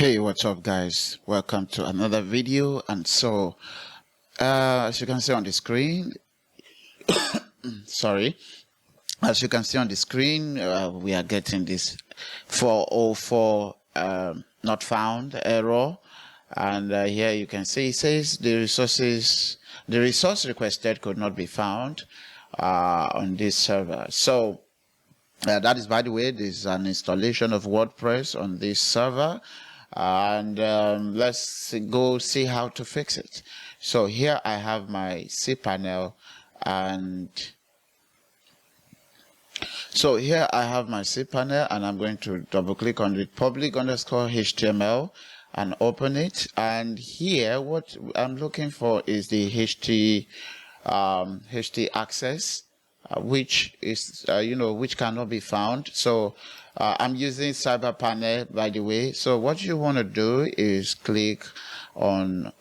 Hey, what's up guys, welcome to another video. And so as you can see on the screen, as you can see on the screen, we are getting this 404 not found error. And here you can see it says the resource requested could not be found on this server. So that is, by the way, this is an installation of WordPress on this server. And let's go see how to fix it. So here I have my cPanel, and I'm going to double click on the public_HTML and open it. And here what I'm looking for is the HT access, which is which cannot be found. So I'm using cPanel, by the way. So what you want to do is click on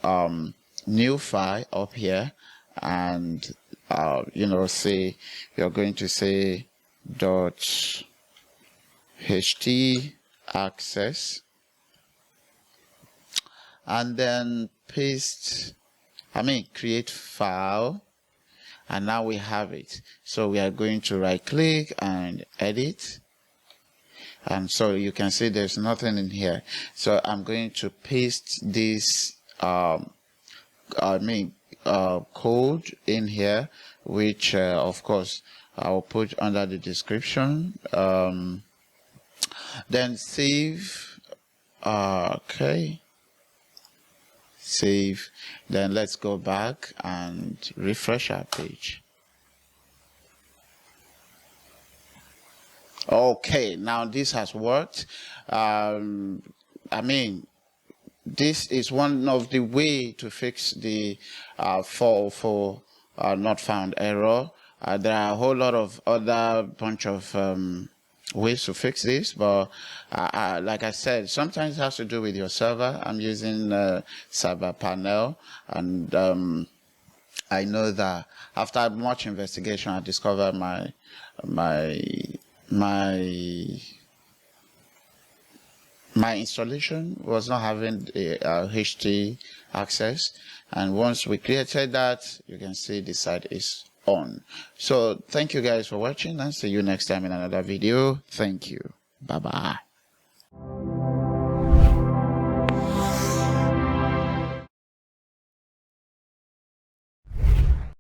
new file up here, and say you're going to say .ht access, and then create file. And now we have it. So we are going to right click and edit. And so you can see there's nothing in here. So I'm going to paste this code in here, which of course I'll put under the description. Then save. Okay. Save. Then let's go back and refresh our page. Okay, now this has worked. This is one of the way to fix the 404 not found error. There are a whole lot of other bunch of ways to fix this, but like I said, sometimes it has to do with your server. I'm using cPanel, and I know that after much investigation, I discovered my installation was not having the HT access, and once we created that, you can see the site is on. So thank you guys for watching, and see you next time in another video. Thank you. Bye bye.